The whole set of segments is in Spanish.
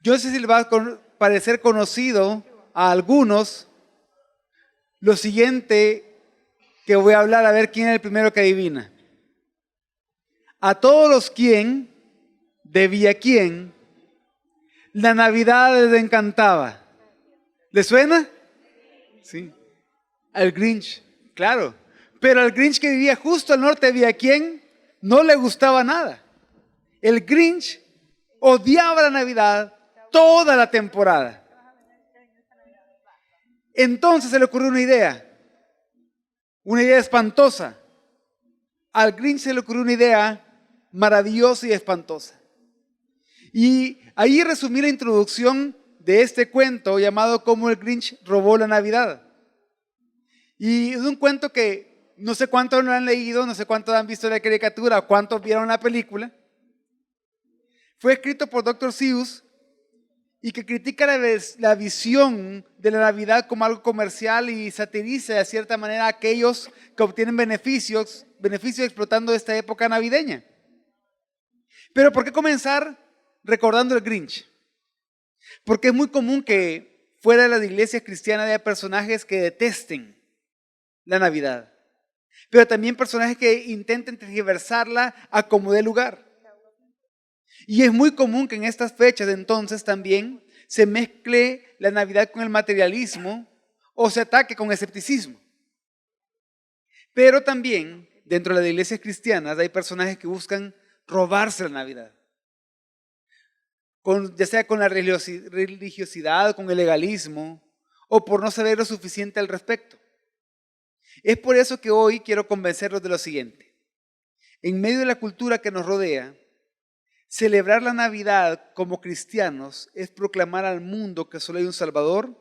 Yo no sé si le va a parecer conocido a algunos lo siguiente que voy a hablar, a ver quién es el primero que adivina. A todos los quien debía quién, la Navidad les encantaba. ¿Le suena? Sí. Al Grinch, claro. Pero al Grinch que vivía justo al norte de quién no le gustaba nada. El Grinch odiaba la Navidad toda la temporada. Entonces se le ocurrió una idea espantosa. Al Grinch se le ocurrió una idea maravillosa y espantosa. Y ahí resumí la introducción de este cuento llamado Cómo el Grinch robó la Navidad. Y es un cuento que no sé cuántos lo han leído, no sé cuántos han visto la caricatura o cuántos vieron la película. Fue escrito por Dr. Seuss y que critica la visión de la Navidad como algo comercial y satiriza de cierta manera a aquellos que obtienen beneficios explotando esta época navideña. Pero ¿por qué comenzar recordando el Grinch? Porque es muy común que fuera de las iglesias cristianas haya personajes que detesten la Navidad, pero también personajes que intenten tergiversarla a como dé lugar. Y es muy común que en estas fechas entonces también se mezcle la Navidad con el materialismo o se ataque con escepticismo. Pero también dentro de las iglesias cristianas hay personajes que buscan robarse la Navidad, ya sea con la religiosidad, con el legalismo o por no saber lo suficiente al respecto. Es por eso que hoy quiero convencerlos de lo siguiente. En medio de la cultura que nos rodea, celebrar la Navidad como cristianos es proclamar al mundo que solo hay un Salvador,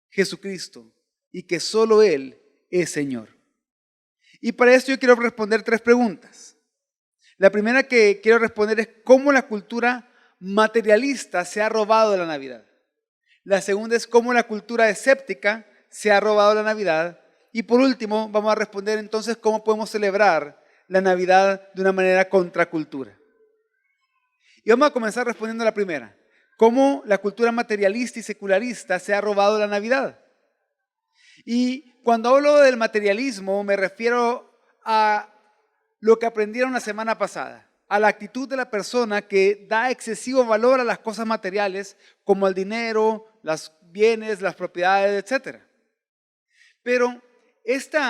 Jesucristo, y que solo Él es Señor. Y para esto yo quiero responder 3 preguntas. La primera que quiero responder es cómo la cultura materialista se ha robado la Navidad. La segunda es cómo la cultura escéptica se ha robado la Navidad. Y por último, vamos a responder entonces cómo podemos celebrar la Navidad de una manera contracultura. Y vamos a comenzar respondiendo a la primera. ¿Cómo la cultura materialista y secularista se ha robado la Navidad? Y cuando hablo del materialismo me refiero a lo que aprendieron la semana pasada, a la actitud de la persona que da excesivo valor a las cosas materiales como el dinero, los bienes, las propiedades, etc. Pero este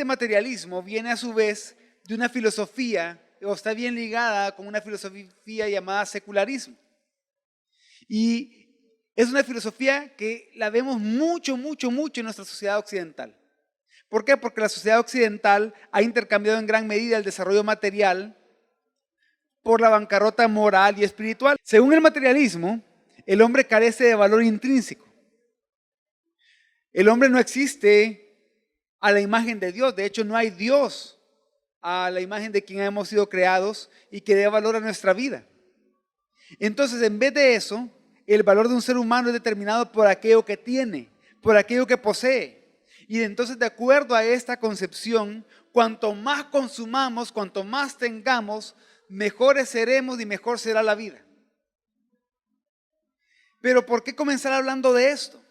materialismo viene a su vez de una filosofía o está bien ligada con una filosofía llamada secularismo. Y es una filosofía que la vemos mucho en nuestra sociedad occidental. ¿Por qué? Porque la sociedad occidental ha intercambiado en gran medida el desarrollo material por la bancarrota moral y espiritual. Según el materialismo, el hombre carece de valor intrínseco. El hombre no existe a la imagen de Dios. De hecho, no hay Dios a la imagen de quien hemos sido creados y que dé valor a nuestra vida. Entonces, en vez de eso, el valor de un ser humano es determinado por aquello que tiene, por aquello que posee. Y entonces, de acuerdo a esta concepción, cuanto más consumamos, cuanto más tengamos, mejores seremos y mejor será la vida. Pero ¿por qué comenzar hablando de esto?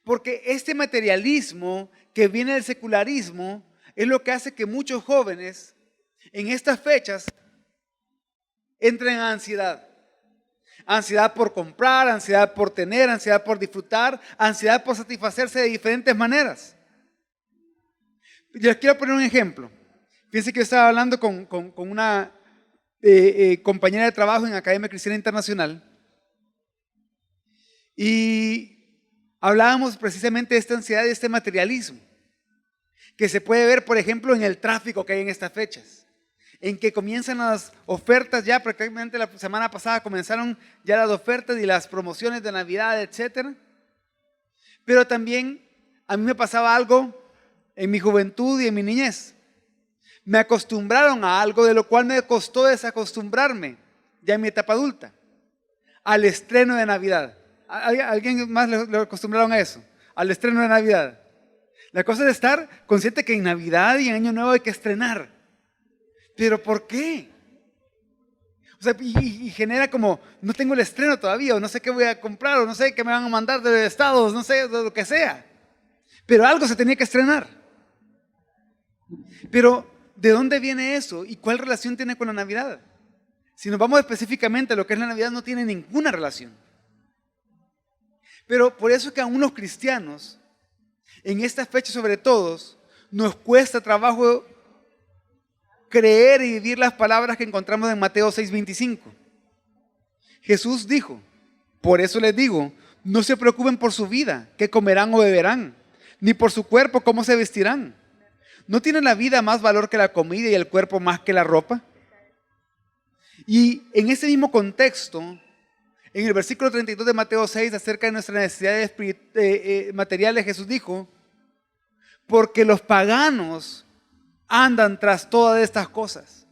Porque este materialismo que viene del secularismo es lo que hace que muchos jóvenes en estas fechas entren en ansiedad. Ansiedad por comprar, ansiedad por tener, ansiedad por disfrutar, ansiedad por satisfacerse de diferentes maneras. Les quiero poner un ejemplo. Fíjense que yo estaba hablando con una compañera de trabajo en Academia Cristiana Internacional y hablábamos precisamente de esta ansiedad y de este materialismo que se puede ver, por ejemplo, en el tráfico que hay en estas fechas, en que comienzan las ofertas ya, prácticamente la semana pasada comenzaron ya las ofertas y las promociones de Navidad, etc. Pero también a mí me pasaba algo en mi juventud y en mi niñez. Me acostumbraron a algo de lo cual me costó desacostumbrarme ya en mi etapa adulta, al estreno de Navidad. ¿Alguien más le acostumbraron a eso? Al estreno de Navidad. La cosa es estar consciente que en Navidad y en Año Nuevo hay que estrenar. ¿Pero por qué? O sea, y genera como, no tengo el estreno todavía, o no sé qué voy a comprar, o no sé qué me van a mandar de Estados, no sé, de lo que sea. Pero algo se tenía que estrenar. Pero, ¿de dónde viene eso? ¿Y cuál relación tiene con la Navidad? Si nos vamos específicamente a lo que es la Navidad, no tiene ninguna relación. Pero por eso es que a unos cristianos, en esta fecha sobre todo, nos cuesta trabajo creer y vivir las palabras que encontramos en Mateo 6:25. Jesús dijo, por eso les digo, no se preocupen por su vida, qué comerán o beberán, ni por su cuerpo, cómo se vestirán. ¿No tiene la vida más valor que la comida y el cuerpo más que la ropa? Y en ese mismo contexto, en el versículo 32 de Mateo 6, acerca de nuestras necesidades materiales, Jesús dijo, porque los paganos andan tras todas estas cosas.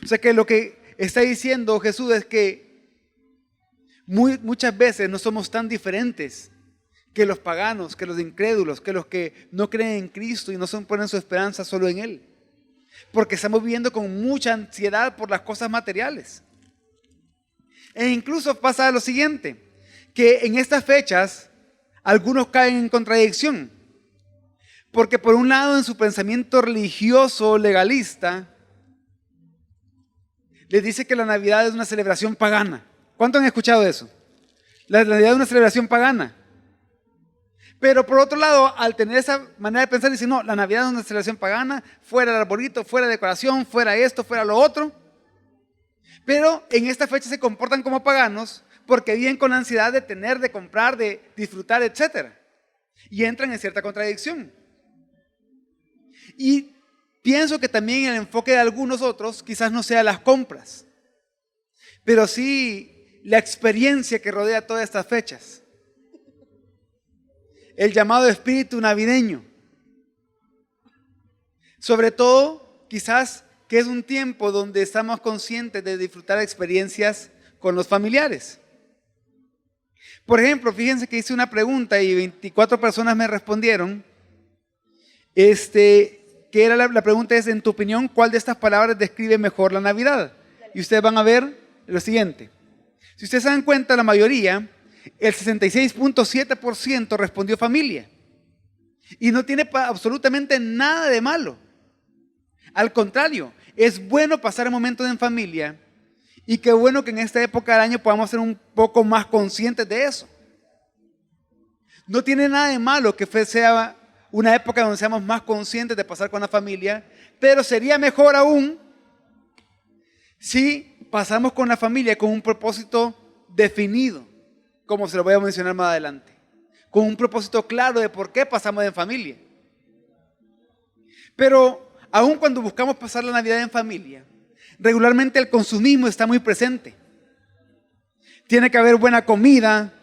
O sea que lo que está diciendo Jesús es que muchas veces no somos tan diferentes que los paganos, que los incrédulos, que los que no creen en Cristo y no ponen su esperanza solo en Él. Porque estamos viviendo con mucha ansiedad por las cosas materiales. E incluso pasa lo siguiente, que en estas fechas algunos caen en contradicción. Porque por un lado en su pensamiento religioso legalista les dice que la Navidad es una celebración pagana. ¿Cuántos han escuchado eso? La Navidad es una celebración pagana. Pero por otro lado, al tener esa manera de pensar, dicen, no, la Navidad es una celebración pagana, fuera el arbolito, fuera decoración, fuera esto, fuera lo otro. Pero en esta fecha se comportan como paganos porque viven con ansiedad de tener, de comprar, de disfrutar, etc. Y entran en cierta contradicción. Y pienso que también el enfoque de algunos otros quizás no sea las compras, pero sí la experiencia que rodea todas estas fechas. El llamado espíritu navideño. Sobre todo, quizás que es un tiempo donde estamos conscientes de disfrutar experiencias con los familiares. Por ejemplo, fíjense que hice una pregunta y 24 personas me respondieron. Que era la pregunta es, en tu opinión, ¿cuál de estas palabras describe mejor la Navidad? Y ustedes van a ver lo siguiente. Si ustedes se dan cuenta, la mayoría, el 66.7% respondió familia. Y no tiene absolutamente nada de malo. Al contrario, es bueno pasar momentos en familia y qué bueno que en esta época del año podamos ser un poco más conscientes de eso. No tiene nada de malo que sea una época donde seamos más conscientes de pasar con la familia, pero sería mejor aún si pasamos con la familia con un propósito definido, como se lo voy a mencionar más adelante, con un propósito claro de por qué pasamos en familia. Pero aun cuando buscamos pasar la Navidad en familia, regularmente el consumismo está muy presente. Tiene que haber buena comida,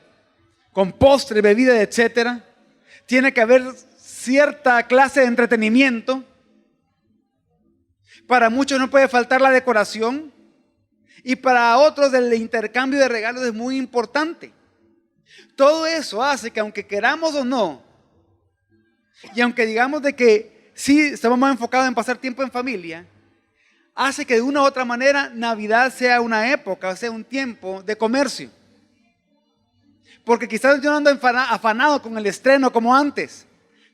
con postre, bebida, etc. Tiene que haber cierta clase de entretenimiento. Para muchos no puede faltar la decoración y para otros el intercambio de regalos es muy importante. Todo eso hace que aunque queramos o no, y aunque digamos de que sí estamos más enfocados en pasar tiempo en familia, hace que de una u otra manera Navidad sea una época, sea un tiempo de comercio. Porque quizás yo no ando afanado con el estreno como antes,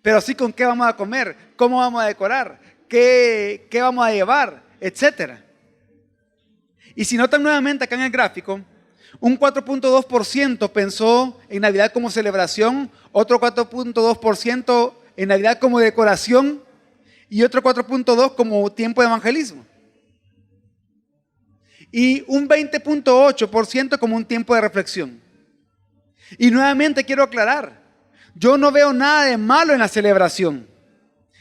pero sí con qué vamos a comer, cómo vamos a decorar, qué vamos a llevar, etc. Y si notan nuevamente acá en el gráfico, un 4.2% pensó en Navidad como celebración, otro 4.2% en Navidad como decoración y otro 4.2% como tiempo de evangelismo. Y un 20.8% como un tiempo de reflexión. Y nuevamente quiero aclarar, yo no veo nada de malo en la celebración,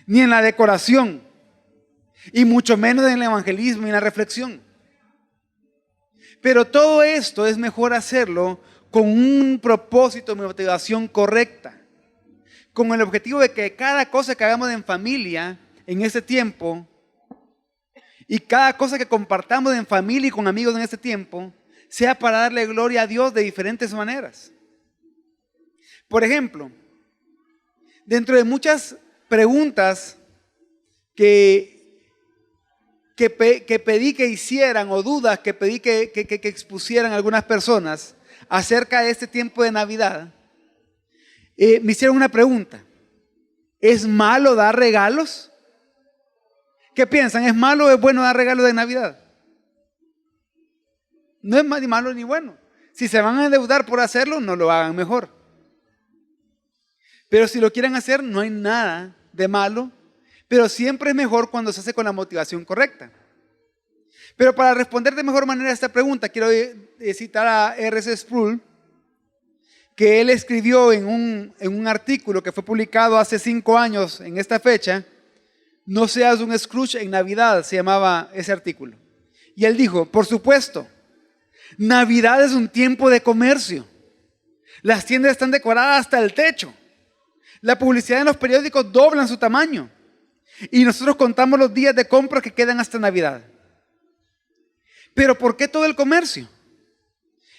ni en la decoración, y mucho menos en el evangelismo y en la reflexión. Pero todo esto es mejor hacerlo con un propósito de motivación correcta, con el objetivo de que cada cosa que hagamos en familia en este tiempo y cada cosa que compartamos en familia y con amigos en este tiempo sea para darle gloria a Dios de diferentes maneras. Por ejemplo, dentro de muchas preguntas que pedí que hicieran o dudas que pedí que expusieran algunas personas acerca de este tiempo de Navidad, me hicieron una pregunta. ¿Es malo dar regalos? ¿Qué piensan? ¿Es malo o es bueno dar regalos de Navidad? No es ni malo ni bueno. Si se van a endeudar por hacerlo, no lo hagan mejor. Pero si lo quieren hacer, no hay nada de malo, pero siempre es mejor cuando se hace con la motivación correcta. Pero para responder de mejor manera a esta pregunta, quiero citar a R.C. Sproul, que él escribió en un artículo que fue publicado hace 5 años en esta fecha. No seas un Scrooge en Navidad, se llamaba ese artículo. Y él dijo, por supuesto, Navidad es un tiempo de comercio. Las tiendas están decoradas hasta el techo. La publicidad en los periódicos doblan su tamaño. Y nosotros contamos los días de compra que quedan hasta Navidad. Pero ¿por qué todo el comercio?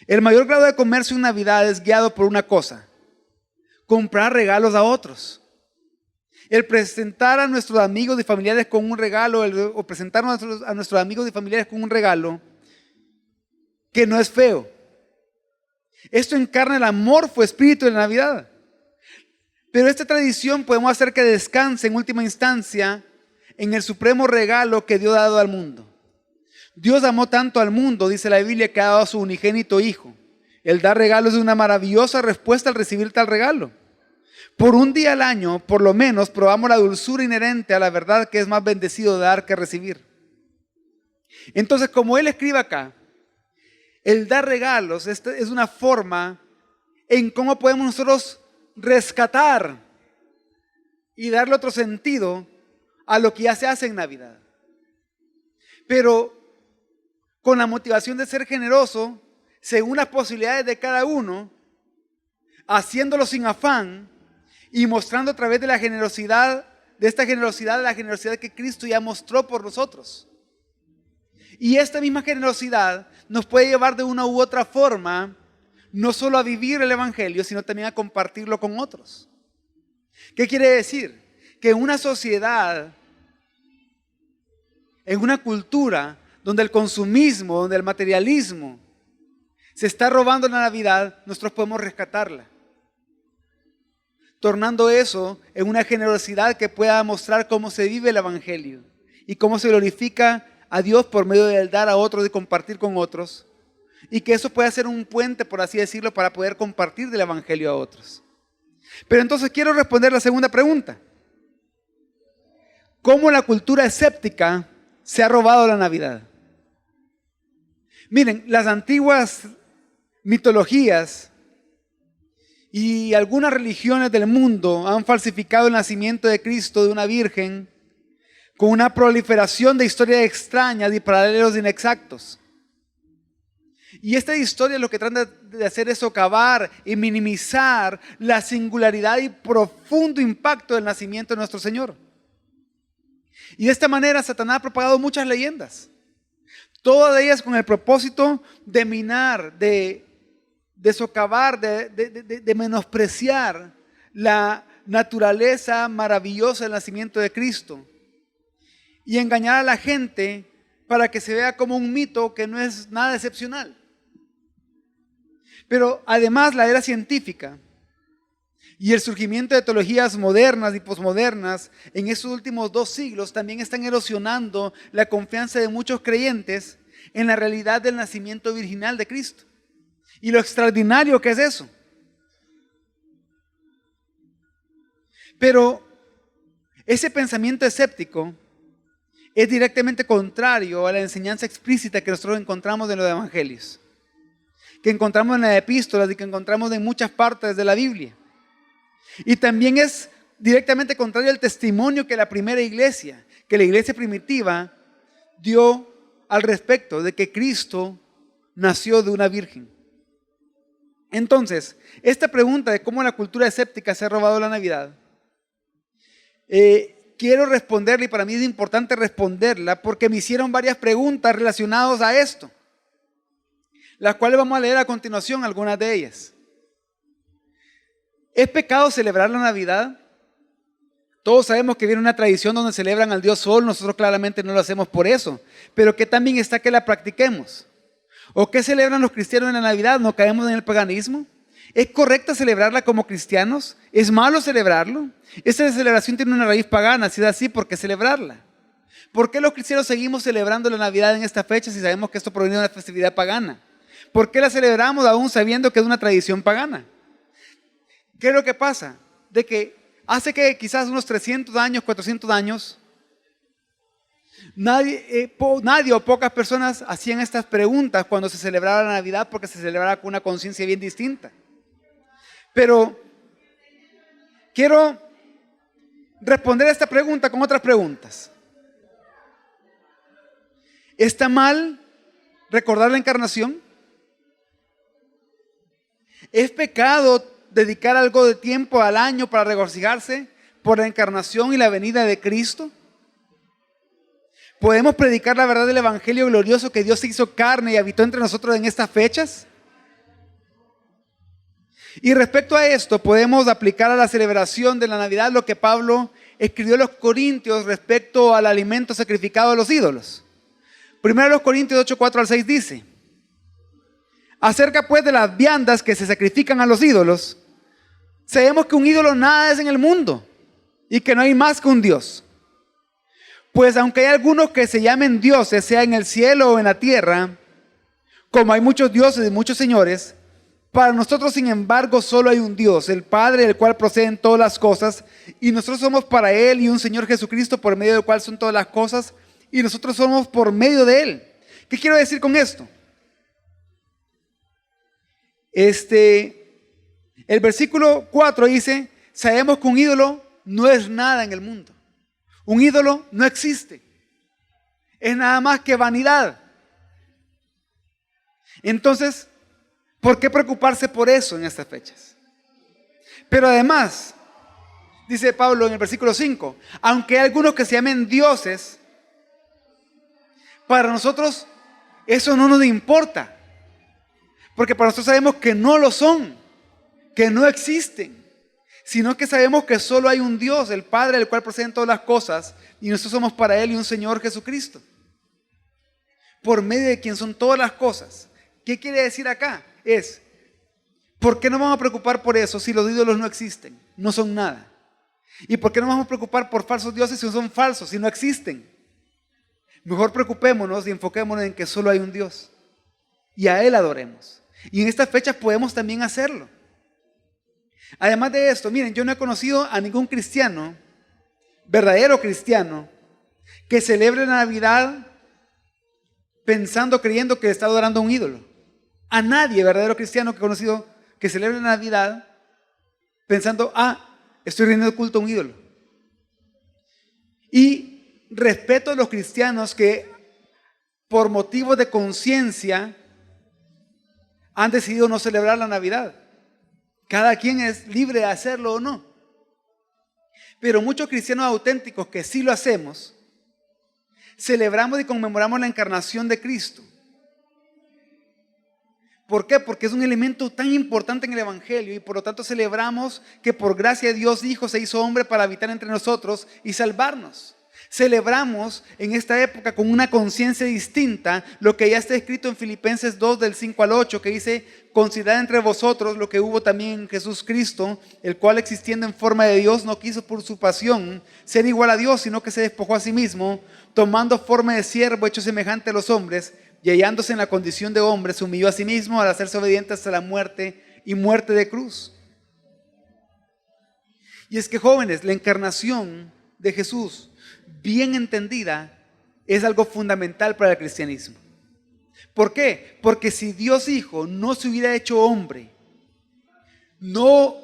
El mayor grado de comercio en Navidad es guiado por una cosa: comprar regalos a otros. El presentar a nuestros amigos y familiares con un regalo, o presentarnos a nuestros amigos y familiares con un regalo que no es feo. Esto encarna el amorfo espíritu de la Navidad. Pero esta tradición podemos hacer que descanse en última instancia en el supremo regalo que Dios ha dado al mundo. Dios amó tanto al mundo, dice la Biblia, que ha dado a su unigénito Hijo. El dar regalos es una maravillosa respuesta al recibir tal regalo. Por un día al año, por lo menos, probamos la dulzura inherente a la verdad que es más bendecido dar que recibir. Entonces, como él escribe acá, el dar regalos es una forma en cómo podemos nosotros rescatar y darle otro sentido a lo que ya se hace en Navidad. Pero con la motivación de ser generoso, según las posibilidades de cada uno, haciéndolo sin afán y mostrando a través de la generosidad, de esta generosidad, la generosidad que Cristo ya mostró por nosotros. Y esta misma generosidad nos puede llevar de una u otra forma, no solo a vivir el Evangelio, sino también a compartirlo con otros. ¿Qué quiere decir? Que en una sociedad, en una cultura donde el consumismo, donde el materialismo se está robando la Navidad, nosotros podemos rescatarla, tornando eso en una generosidad que pueda mostrar cómo se vive el Evangelio y cómo se glorifica a Dios por medio del dar a otros y compartir con otros, y que eso pueda ser un puente, por así decirlo, para poder compartir del Evangelio a otros. Pero entonces quiero responder la segunda pregunta: ¿cómo la cultura escéptica se ha robado la Navidad? Miren, las antiguas mitologías y algunas religiones del mundo han falsificado el nacimiento de Cristo de una virgen con una proliferación de historias extrañas y paralelos inexactos. Y esta historia lo que trata de hacer es socavar y minimizar la singularidad y profundo impacto del nacimiento de nuestro Señor. Y de esta manera Satanás ha propagado muchas leyendas, todas ellas con el propósito de minar, de socavar, de menospreciar la naturaleza maravillosa del nacimiento de Cristo y engañar a la gente para que se vea como un mito que no es nada excepcional. Pero además la era científica y el surgimiento de teologías modernas y posmodernas en estos últimos 2 siglos también están erosionando la confianza de muchos creyentes en la realidad del nacimiento virginal de Cristo. Y lo extraordinario que es eso. Pero ese pensamiento escéptico es directamente contrario a la enseñanza explícita que nosotros encontramos en los evangelios, que encontramos en las epístolas y que encontramos en muchas partes de la Biblia. Y también es directamente contrario al testimonio que la primera iglesia, que la iglesia primitiva dio al respecto de que Cristo nació de una virgen. Entonces, esta pregunta de cómo la cultura escéptica se ha robado la Navidad quiero responderla y para mí es importante responderla porque me hicieron varias preguntas relacionadas a esto, las cuales vamos a leer a continuación, algunas de ellas. ¿Es pecado celebrar la Navidad? Todos sabemos que viene una tradición donde celebran al Dios Sol, nosotros claramente no lo hacemos por eso, pero que también está que la practiquemos. ¿O qué celebran los cristianos en la Navidad? ¿No caemos en el paganismo? ¿Es correcta celebrarla como cristianos? ¿Es malo celebrarlo? Esta celebración tiene una raíz pagana, si es así, ¿por qué celebrarla? ¿Por qué los cristianos seguimos celebrando la Navidad en esta fecha si sabemos que esto proviene de una festividad pagana? ¿Por qué la celebramos aún sabiendo que es una tradición pagana? ¿Qué es lo que pasa? De que hace que quizás unos 300 años, 400 años, nadie o pocas personas hacían estas preguntas cuando se celebraba la Navidad porque se celebraba con una conciencia bien distinta. Pero quiero responder a esta pregunta con otras preguntas. ¿Está mal recordar la encarnación? ¿Es pecado dedicar algo de tiempo al año para regocijarse por la encarnación y la venida de Cristo? ¿Podemos predicar la verdad del Evangelio glorioso que Dios se hizo carne y habitó entre nosotros en estas fechas? Y respecto a esto, podemos aplicar a la celebración de la Navidad lo que Pablo escribió a los Corintios respecto al alimento sacrificado a los ídolos. Primero los Corintios 8, 4 al 6 dice: acerca pues de las viandas que se sacrifican a los ídolos, sabemos que un ídolo nada es en el mundo y que no hay más que un Dios. Pues aunque hay algunos que se llamen dioses, sea en el cielo o en la tierra, como hay muchos dioses y muchos señores, para nosotros, sin embargo, solo hay un Dios, el Padre, del cual proceden todas las cosas, y nosotros somos para Él, y un Señor Jesucristo, por medio del cual son todas las cosas, y nosotros somos por medio de Él. ¿Qué quiero decir con esto? El versículo 4 dice: sabemos que un ídolo no es nada en el mundo. Un ídolo no existe. Es nada más que vanidad. Entonces, ¿por qué preocuparse por eso en estas fechas? Pero además, dice Pablo en el versículo 5, aunque hay algunos que se llamen dioses, para nosotros eso no nos importa. Porque para nosotros sabemos que no lo son, que no existen, sino que sabemos que solo hay un Dios, el Padre, del cual proceden todas las cosas, y nosotros somos para Él y un Señor Jesucristo, por medio de quien son todas las cosas. ¿Qué quiere decir acá? ¿Por qué no vamos a preocupar por eso si los ídolos no existen, no son nada? ¿Y por qué no vamos a preocupar por falsos dioses si no son falsos, si no existen? Mejor preocupémonos y enfoquémonos en que solo hay un Dios y a Él adoremos. Y en estas fechas podemos también hacerlo. Además de esto, miren, yo no he conocido a ningún cristiano, verdadero cristiano, que celebre la Navidad creyendo que está adorando a un ídolo. A nadie verdadero cristiano que he conocido que celebre la Navidad pensando: estoy rindiendo culto a un ídolo. Y respeto a los cristianos que por motivos de conciencia han decidido no celebrar la Navidad. Cada quien es libre de hacerlo o no. Pero muchos cristianos auténticos que sí lo hacemos, celebramos y conmemoramos la encarnación de Cristo. ¿Por qué? Porque es un elemento tan importante en el Evangelio y por lo tanto celebramos que por gracia de Dios Hijo se hizo hombre para habitar entre nosotros y salvarnos. Celebramos en esta época con una conciencia distinta lo que ya está escrito en Filipenses 2 del 5 al 8, que dice: considerad entre vosotros lo que hubo también en Jesús Cristo, el cual existiendo en forma de Dios no quiso por su pasión ser igual a Dios, sino que se despojó a sí mismo, tomando forma de siervo hecho semejante a los hombres, y hallándose en la condición de hombre, se humilló a sí mismo al hacerse obediente hasta la muerte y muerte de cruz. Y es que, jóvenes, la encarnación de Jesús, bien entendida, es algo fundamental para el cristianismo. ¿Por qué? Porque si Dios Hijo no se hubiera hecho hombre, no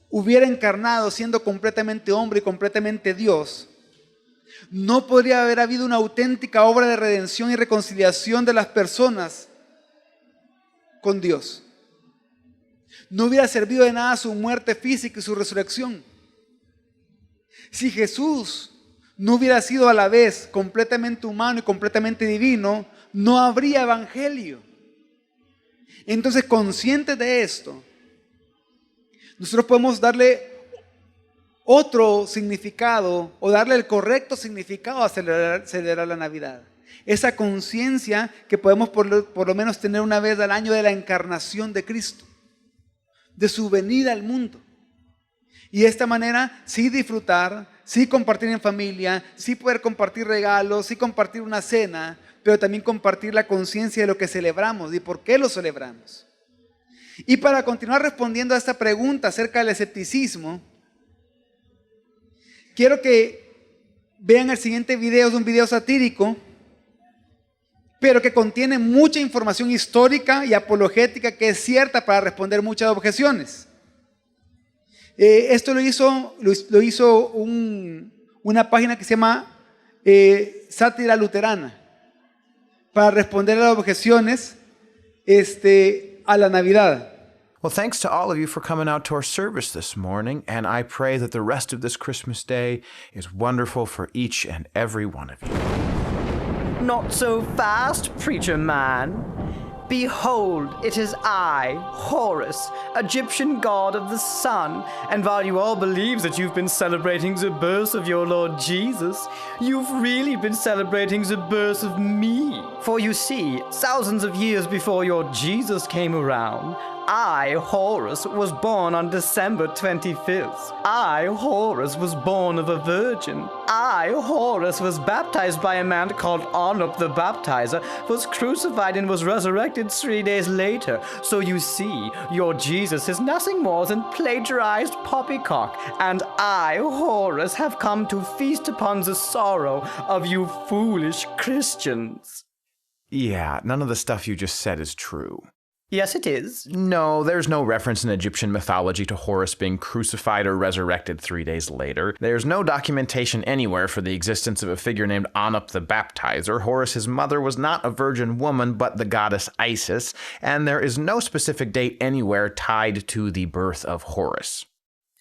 hubiera encarnado siendo completamente hombre y completamente Dios, no podría haber habido una auténtica obra de redención y reconciliación de las personas con Dios. No hubiera servido de nada su muerte física y su resurrección. Si Jesús no hubiera sido a la vez completamente humano y completamente divino, no habría evangelio. Entonces, conscientes de esto, nosotros podemos darle otro significado o darle el correcto significado a celebrar la Navidad. Esa conciencia que podemos por lo menos tener una vez al año de la encarnación de Cristo, de su venida al mundo. Y de esta manera sí disfrutar, sí compartir en familia, sí poder compartir regalos, sí compartir una cena, pero también compartir la conciencia de lo que celebramos y por qué lo celebramos. Y para continuar respondiendo a esta pregunta acerca del escepticismo, quiero que vean el siguiente video, es un video satírico, pero que contiene mucha información histórica y apologética que es cierta para responder muchas objeciones. Esto lo hizo una página que se llama Sátira Luterana para responder a las objeciones a la Navidad. Well, thanks to all of you for coming out to our service this morning, and I pray that the rest of this Christmas day is wonderful for each and every one of you. Not so fast, preacher man. Behold, it is I, Horus, Egyptian god of the sun, and while you all believe that you've been celebrating the birth of your Lord Jesus, you've really been celebrating the birth of me. For you see, thousands of years before your Jesus came around, I, Horus, was born on December 25th. I, Horus, was born of a virgin. I, Horus, was baptized by a man called Anup the Baptizer, was crucified and was resurrected 3 days later. So you see, your Jesus is nothing more than plagiarized poppycock, and I, Horus, have come to feast upon the sorrow of you foolish Christians. Yeah, none of the stuff you just said is true. Yes, it is. No, there's no reference in Egyptian mythology to Horus being crucified or resurrected 3 days later. There's no documentation anywhere for the existence of a figure named Anup the Baptizer. Horus's mother was not a virgin woman, but the goddess Isis, and there is no specific date anywhere tied to the birth of Horus.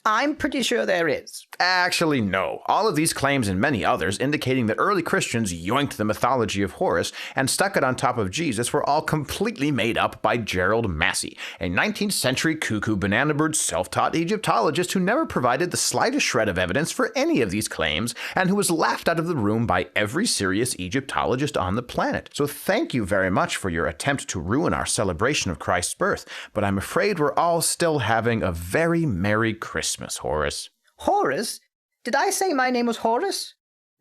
I'm pretty sure there is. Actually, no. All of these claims and many others indicating that early Christians yoinked the mythology of Horus and stuck it on top of Jesus were all completely made up by Gerald Massey, a 19th century cuckoo banana-bird self-taught Egyptologist who never provided the slightest shred of evidence for any of these claims and who was laughed out of the room by every serious Egyptologist on the planet. So thank you very much for your attempt to ruin our celebration of Christ's birth, but I'm afraid we're all still having a very Merry Christmas, Horus. Horus? Did I say my name was Horus?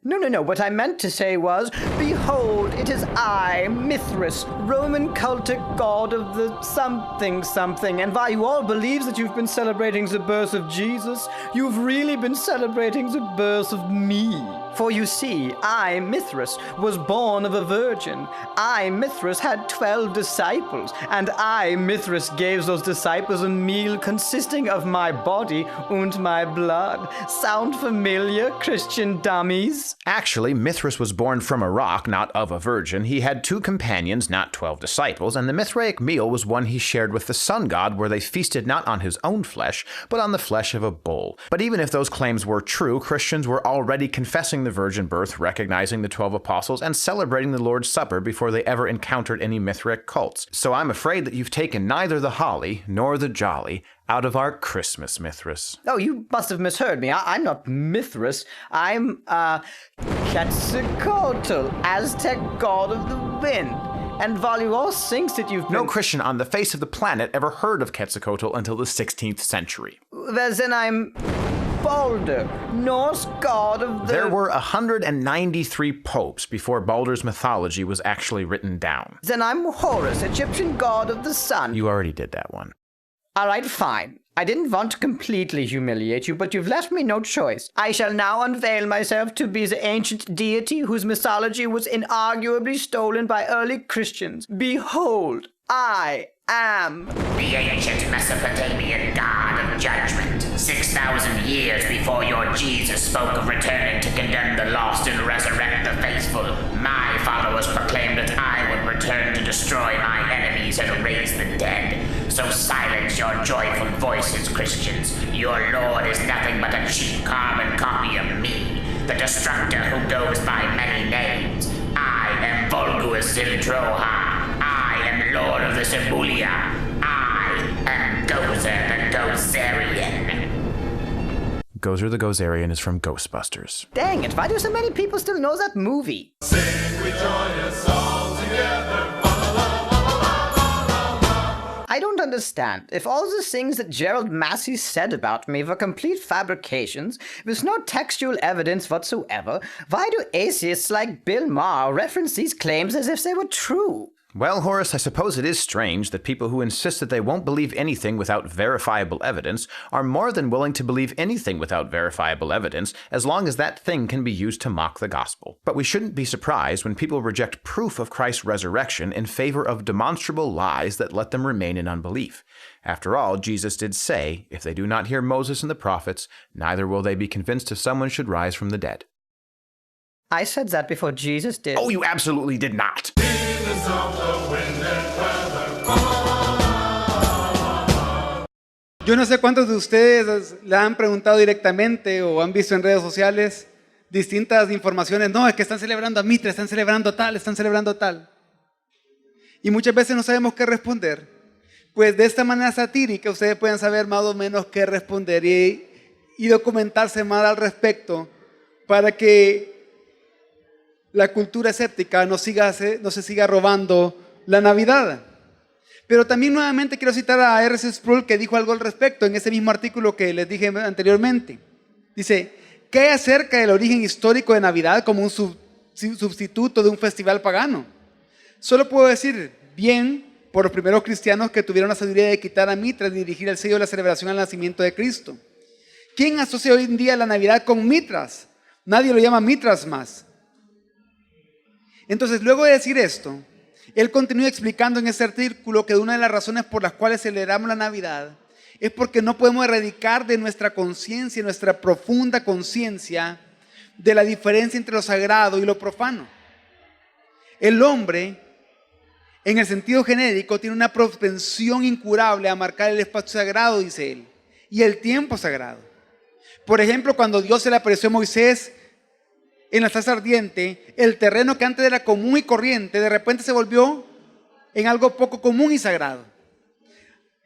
No. What I meant to say was, behold, it is I, Mithras, Roman cultic god of the something, and while you all believe that you've been celebrating the birth of Jesus, you've really been celebrating the birth of me. For you see, I, Mithras, was born of a virgin. I, Mithras, had 12 disciples, and I, Mithras, gave those disciples a meal consisting of my body and my blood. Sound familiar, Christian dummies? Actually, Mithras was born from a rock, not of a virgin. He had 2 companions, not 12 disciples, and the Mithraic meal was one he shared with the sun god, where they feasted not on his own flesh, but on the flesh of a bull. But even if those claims were true, Christians were already confessing the virgin birth, recognizing the 12 apostles, and celebrating the Lord's Supper before they ever encountered any Mithraic cults. So I'm afraid that you've taken neither the holly nor the jolly out of our Christmas, Mithras. Oh, you must have misheard me. I'm not Mithras. I'm, Quetzalcoatl, Aztec god of the wind. And while you all think that you've been... No Christian on the face of the planet ever heard of Quetzalcoatl until the 16th century. Well, then I'm Balder, Norse god of the... There were 193 popes before Balder's mythology was actually written down. Then I'm Horus, Egyptian god of the sun. You already did that one. All right, fine. I didn't want to completely humiliate you, but you've left me no choice. I shall now unveil myself to be the ancient deity whose mythology was inarguably stolen by early Christians. Behold, I am the ancient Mesopotamian god of judgment. 6,000 years before your Jesus spoke of returning to condemn the lost and resurrect the faithful, my followers proclaimed that I would return to destroy my enemies and raise the dead. So silence your joyful voices, Christians. Your Lord is nothing but a cheap carbon copy of me, the destructor who goes by many names. I am Volguus Zildroha. I am Lord of the Sibulia. I am Gozer the Gozerian. Gozer the Gozerian is from Ghostbusters. Dang it, why do so many people still know that movie? I don't understand. If all the things that Gerald Massey said about me were complete fabrications, with no textual evidence whatsoever, why do atheists like Bill Maher reference these claims as if they were true? Well, Horace, I suppose it is strange that people who insist that they won't believe anything without verifiable evidence are more than willing to believe anything without verifiable evidence, as long as that thing can be used to mock the gospel. But we shouldn't be surprised when people reject proof of Christ's resurrection in favor of demonstrable lies that let them remain in unbelief. After all, Jesus did say, if they do not hear Moses and the prophets, neither will they be convinced if someone should rise from the dead. I said that before Jesus did. Oh, you absolutely did not! Yo no sé cuántos de ustedes le han preguntado directamente o han visto en redes sociales distintas informaciones. No, es que están celebrando a Mitra, están celebrando tal, están celebrando tal. Y muchas veces no sabemos qué responder. Pues de esta manera satírica ustedes pueden saber más o menos qué responder y documentarse más al respecto para que la cultura escéptica no se siga robando la Navidad. Pero también nuevamente quiero citar a R.C. Sproul, que dijo algo al respecto en ese mismo artículo que les dije anteriormente. Dice, ¿qué hay acerca del origen histórico de Navidad como un sustituto de un festival pagano? Solo puedo decir, bien, por los primeros cristianos que tuvieron la sabiduría de quitar a Mitra y dirigir el sello de la celebración al nacimiento de Cristo. ¿Quién asocia hoy en día la Navidad con Mitras? Nadie lo llama Mitras más. Entonces, luego de decir esto, él continúa explicando en ese artículo que una de las razones por las cuales celebramos la Navidad es porque no podemos erradicar de nuestra conciencia, nuestra profunda conciencia, de la diferencia entre lo sagrado y lo profano. El hombre, en el sentido genérico, tiene una propensión incurable a marcar el espacio sagrado, dice él, y el tiempo sagrado. Por ejemplo, cuando Dios se le apareció a Moisés en la zarza ardiente, el terreno que antes era común y corriente, de repente se volvió en algo poco común y sagrado.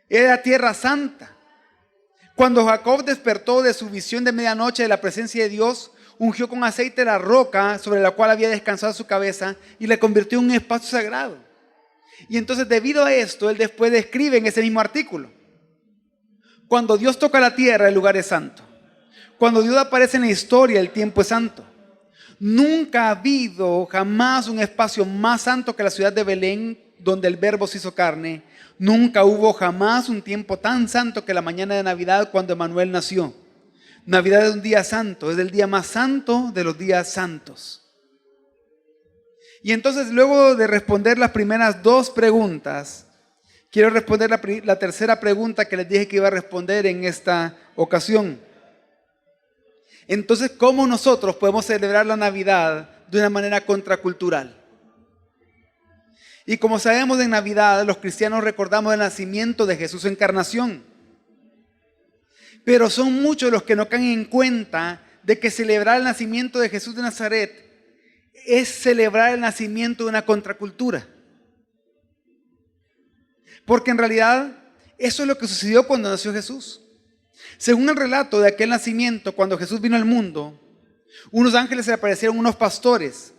Era tierra santa. Cuando Jacob despertó de su visión de medianoche de la presencia de Dios, ungió con aceite la roca sobre la cual había descansado su cabeza y la convirtió en un espacio sagrado. Y entonces, debido a esto, él después describe en ese mismo artículo: cuando Dios toca la tierra, el lugar es santo. Cuando Dios aparece en la historia, el tiempo es santo. Nunca ha habido jamás un espacio más santo que la ciudad de Belén, donde el Verbo se hizo carne. Nunca hubo jamás un tiempo tan santo que la mañana de Navidad, cuando Emanuel nació. Navidad es un día santo, es el día más santo de los días santos. Y entonces, luego de responder las primeras dos preguntas, quiero responder la tercera pregunta que les dije que iba a responder en esta ocasión. Entonces, ¿cómo nosotros podemos celebrar la Navidad de una manera contracultural? Y como sabemos, en Navidad los cristianos recordamos el nacimiento de Jesús, su encarnación. Pero son muchos los que no caen en cuenta de que celebrar el nacimiento de Jesús de Nazaret es celebrar el nacimiento de una contracultura. Porque en realidad eso es lo que sucedió cuando nació Jesús. Según el relato de aquel nacimiento, cuando Jesús vino al mundo, unos ángeles se le aparecieron a unos pastores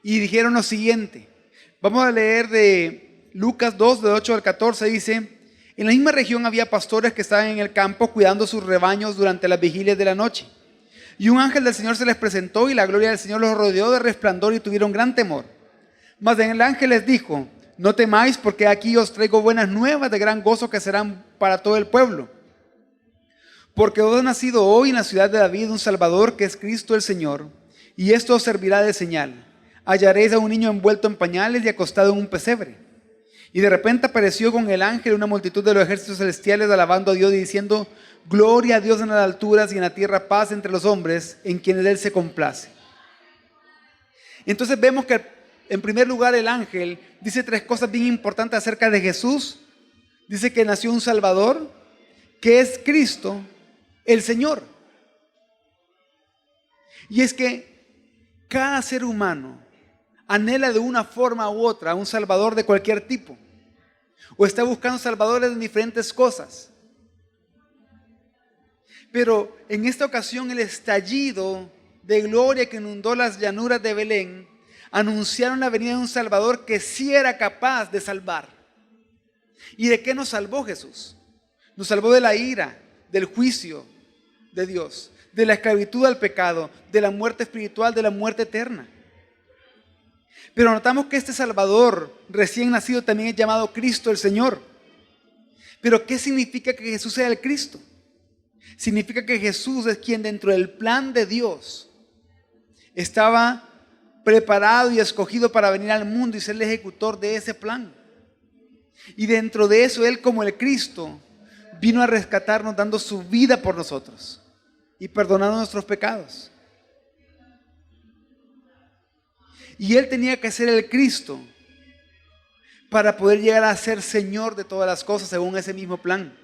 y dijeron lo siguiente. Vamos a leer de Lucas 2, de 8 al 14, dice: en la misma región había pastores que estaban en el campo cuidando sus rebaños durante las vigilias de la noche. Y un ángel del Señor se les presentó y la gloria del Señor los rodeó de resplandor y tuvieron gran temor. Mas el ángel les dijo: no temáis, porque aquí os traigo buenas nuevas de gran gozo que serán para todo el pueblo. Porque os ha nacido hoy en la ciudad de David un Salvador, que es Cristo el Señor, y esto os servirá de señal. Hallaréis a un niño envuelto en pañales y acostado en un pesebre. Y de repente apareció con el ángel una multitud de los ejércitos celestiales alabando a Dios y diciendo: gloria a Dios en las alturas y en la tierra paz entre los hombres, en quienes Él se complace. Entonces vemos que en primer lugar el ángel dice tres cosas bien importantes acerca de Jesús dice que nació un Salvador, que es Cristo, el Señor. Y es que cada ser humano anhela de una forma u otra a un Salvador de cualquier tipo. O está buscando salvadores de diferentes cosas. Pero en esta ocasión el estallido de gloria que inundó las llanuras de Belén anunciaron la venida de un Salvador que sí era capaz de salvar. ¿Y de qué nos salvó Jesús? Nos salvó de la ira, del juicio de Dios, de la esclavitud al pecado, de la muerte espiritual, de la muerte eterna. Pero notamos que este Salvador recién nacido también es llamado Cristo el Señor. Pero ¿qué significa que Jesús sea el Cristo? Significa que Jesús es quien dentro del plan de Dios estaba preparado y escogido para venir al mundo y ser el ejecutor de ese plan. Y dentro de eso Él, como el Cristo, vino a rescatarnos dando su vida por nosotros y perdonando nuestros pecados. Y Él tenía que ser el Cristo para poder llegar a ser Señor de todas las cosas según ese mismo plan.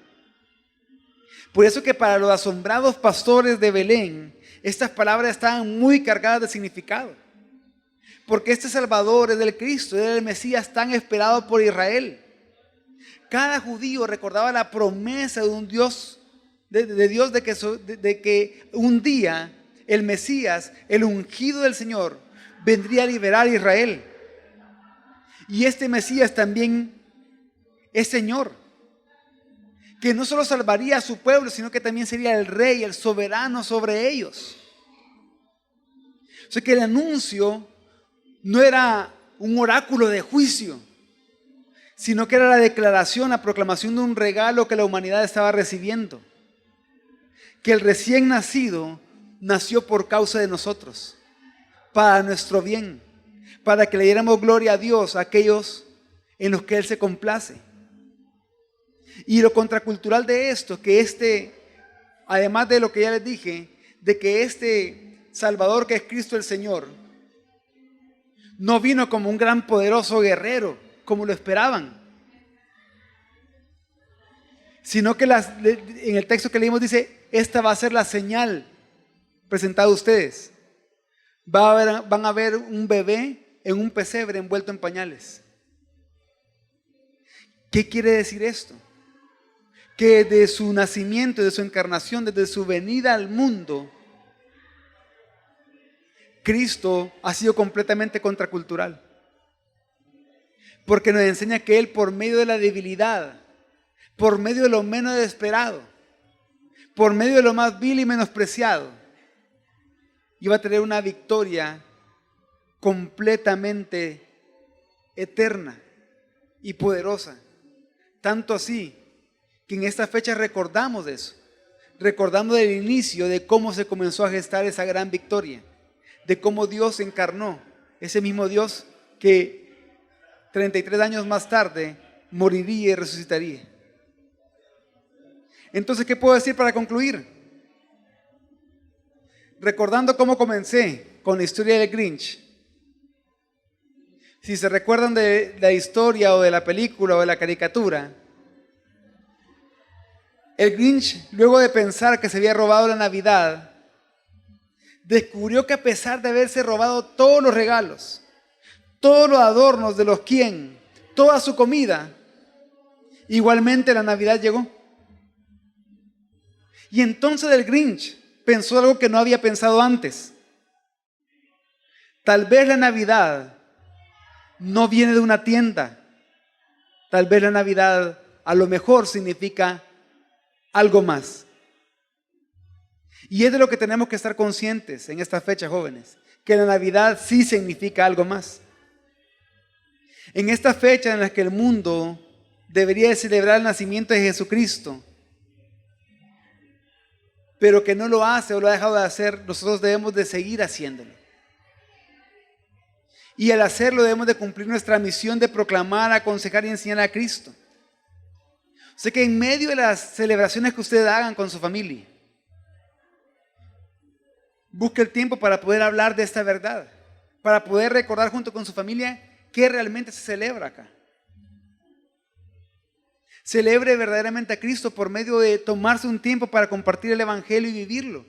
Por eso que para los asombrados pastores de Belén, estas palabras estaban muy cargadas de significado. Porque este Salvador es el Cristo, era el Mesías tan esperado por Israel. Cada judío recordaba la promesa de un Dios, de Dios de que un día el Mesías, el ungido del Señor, vendría a liberar a Israel. Y este Mesías también es Señor, que no solo salvaría a su pueblo, sino que también sería el rey, el soberano sobre ellos. O sea que el anuncio no era un oráculo de juicio, sino que era la declaración, la proclamación de un regalo que la humanidad estaba recibiendo. Que el recién nacido nació por causa de nosotros, para nuestro bien, para que le diéramos gloria a Dios, a aquellos en los que Él se complace. Y lo contracultural de esto, que además de lo que ya les dije, de que este Salvador que es Cristo el Señor, no vino como un gran poderoso guerrero, como lo esperaban, sino que en el texto que leímos dice, esta va a ser la señal presentada a ustedes. Van a ver un bebé en un pesebre envuelto en pañales. ¿Qué quiere decir esto? Que de su nacimiento, de su encarnación, desde su venida al mundo, Cristo ha sido completamente contracultural. Porque nos enseña que Él, por medio de la debilidad, por medio de lo menos esperado, por medio de lo más vil y menospreciado, iba a tener una victoria completamente eterna y poderosa. Tanto así que en esta fecha recordamos de eso, recordando del inicio de cómo se comenzó a gestar esa gran victoria, de cómo Dios se encarnó, ese mismo Dios que 33 años más tarde moriría y resucitaría. Entonces, ¿qué puedo decir para concluir? Recordando cómo comencé con la historia del Grinch. Si se recuerdan de la historia o de la película o de la caricatura, el Grinch, luego de pensar que se había robado la Navidad, descubrió que a pesar de haberse robado todos los regalos, todos los adornos de los quién, toda su comida, igualmente la Navidad llegó. Y entonces el Grinch pensó algo que no había pensado antes. Tal vez la Navidad no viene de una tienda. Tal vez la Navidad a lo mejor significa algo más. Y es de lo que tenemos que estar conscientes en esta fecha, jóvenes, que la Navidad sí significa algo más. En esta fecha en la que el mundo debería de celebrar el nacimiento de Jesucristo, pero que no lo hace o lo ha dejado de hacer, nosotros debemos de seguir haciéndolo. Y al hacerlo debemos de cumplir nuestra misión de proclamar, aconsejar y enseñar a Cristo. O sea que en medio de las celebraciones que ustedes hagan con su familia, busque el tiempo para poder hablar de esta verdad, para poder recordar junto con su familia qué realmente se celebra acá. Celebre verdaderamente a Cristo por medio de tomarse un tiempo para compartir el Evangelio y vivirlo.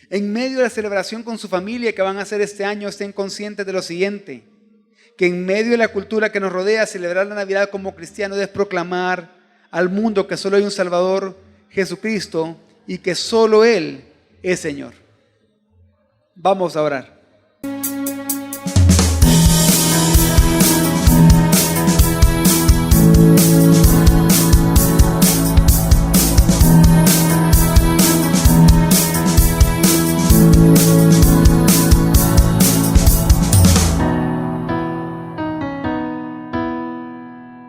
En medio de la celebración con su familia que van a hacer este año, estén conscientes de lo siguiente: que en medio de la cultura que nos rodea, celebrar la Navidad como cristianos es proclamar al mundo que solo hay un Salvador, Jesucristo, y que solo Él es Señor. Vamos a orar.